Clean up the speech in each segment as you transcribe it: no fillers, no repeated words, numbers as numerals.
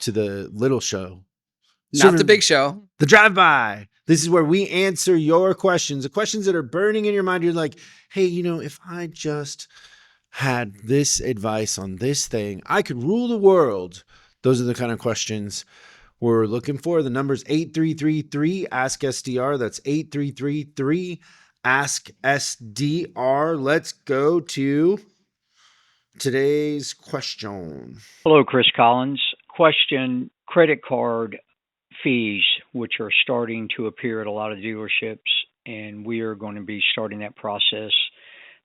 to the little show. Not the big show. The drive-by. This is where we answer your questions, the questions that are burning in your mind. You're like, hey, if I just had this advice on this thing, I could rule the world. Those are the kind of questions we're looking for. The number's 8333 Ask SDR. That's 8333 Ask SDR. Let's go to today's question. Hello, Chris Collins. Question: credit card fees, which are starting to appear at a lot of dealerships, and we are going to be starting that process.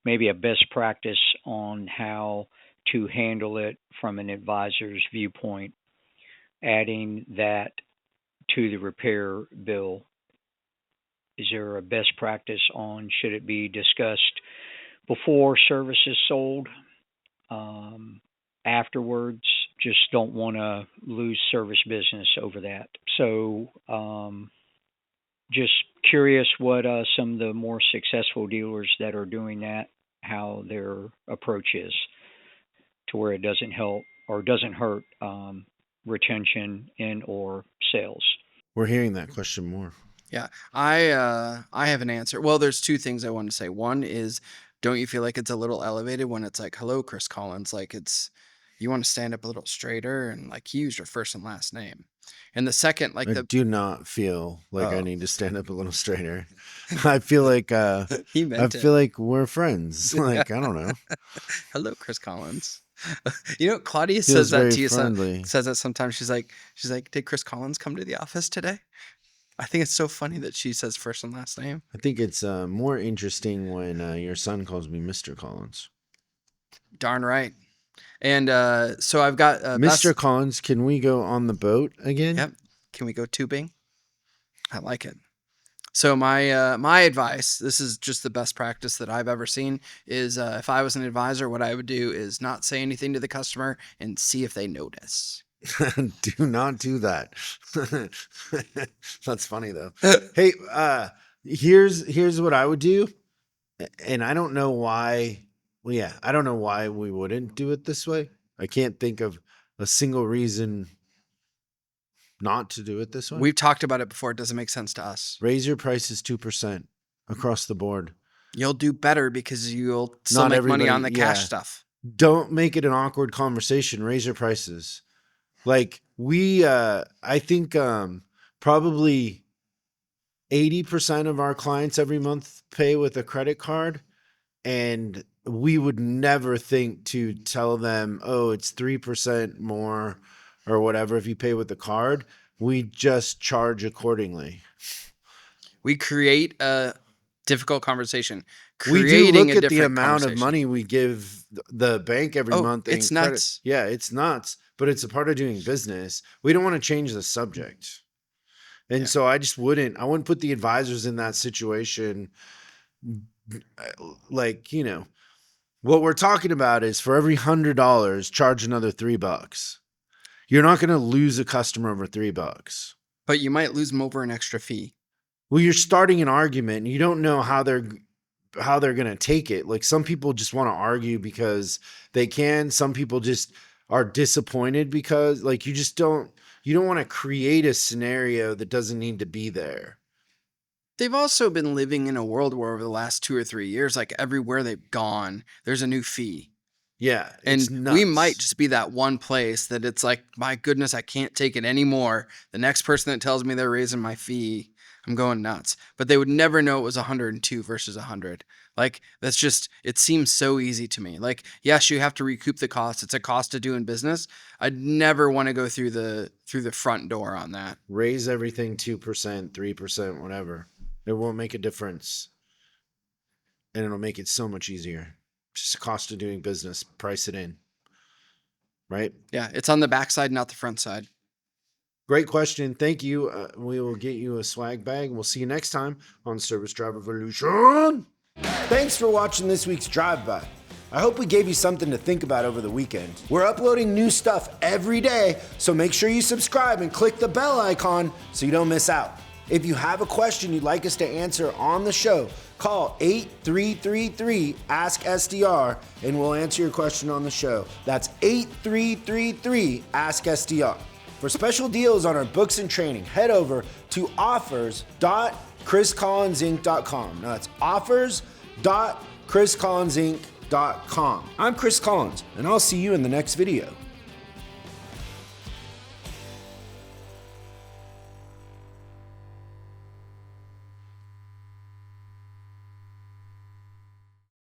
Maybe a best practice on how to handle it from an advisor's viewpoint, adding that to the repair bill. Is there a best practice on should it be discussed before service is sold? Afterwards, just don't want to lose service business over that. So just curious what some of the more successful dealers that are doing that, how their approach is to where it doesn't help or doesn't hurt retention and or sales. We're hearing that question more. Yeah, I have an answer. Well, there's two things I want to say. One is, don't you feel like it's a little elevated when it's like, hello, Chris Collins? Like you want to stand up a little straighter and like use your first and last name. And the second, like I do not feel like I need to stand up a little straighter. I feel like feel like we're friends. Like, I don't know. Hello, Chris Collins. Claudia says that to you. Says that sometimes. She's like, did Chris Collins come to the office today? I think it's so funny that she says first and last name. I think it's more interesting when your son calls me Mr. Collins. Darn right. And so I've got Mr. Collins, can we go on the boat again? Yep. Can we go tubing? I like it. So my advice, this is just the best practice that I've ever seen, is if I was an advisor, what I would do is not say anything to the customer and see if they notice. Do not do that. That's funny though. Hey, here's what I would do, and I don't know why. Well, yeah, I don't know why we wouldn't do it this way. I can't think of a single reason not to do it this way. We've talked about it before. It doesn't make sense to us. Raise your prices 2% across the board. You'll do better because you'll still make money on the cash stuff. Don't make it an awkward conversation. Raise your prices. Like I think probably 80% of our clients every month pay with a credit card, and we would never think to tell them, oh, it's 3% more or whatever if you pay with the card. We just charge accordingly. We create a difficult conversation. We do look at the amount of money we give the bank every month. It's nuts. Yeah, it's nuts, but it's a part of doing business. We don't want to change the subject. And so I wouldn't put the advisors in that situation. Like, what we're talking about is for every $100, charge another $3. You're not going to lose a customer over $3. But you might lose them over an extra fee. Well, you're starting an argument and you don't know how they're going to take it. Like, some people just want to argue because they can. Some people just are disappointed because like you don't want to create a scenario that doesn't need to be there. They've also been living in a world where over the last 2 or 3 years, like everywhere they've gone, there's a new fee. Yeah. And we might just be that one place that it's like, my goodness, I can't take it anymore. The next person that tells me they're raising my fee, I'm going nuts. But they would never know it was 102 versus 100. Like, that's just, it seems so easy to me. Like, yes, you have to recoup the cost. It's a cost of doing business. I'd never want to go through the front door on that. Raise everything 2%, 3%, whatever. It won't make a difference. And it'll make it so much easier. Just a cost of doing business. Price it in. Right? Yeah, it's on the backside, not the front side. Great question. Thank you. We will get you a swag bag. We'll see you next time on Service Drive Evolution. Thanks for watching this week's Drive By. I hope we gave you something to think about over the weekend. We're uploading new stuff every day, so make sure you subscribe and click the bell icon so you don't miss out. If you have a question you'd like us to answer on the show, call 8333 Ask SDR and we'll answer your question on the show. That's 8333 Ask SDR. For special deals on our books and training, head over to offers.chriscollinsinc.com. Now that's offers.chriscollinsinc.com. I'm Chris Collins, and I'll see you in the next video.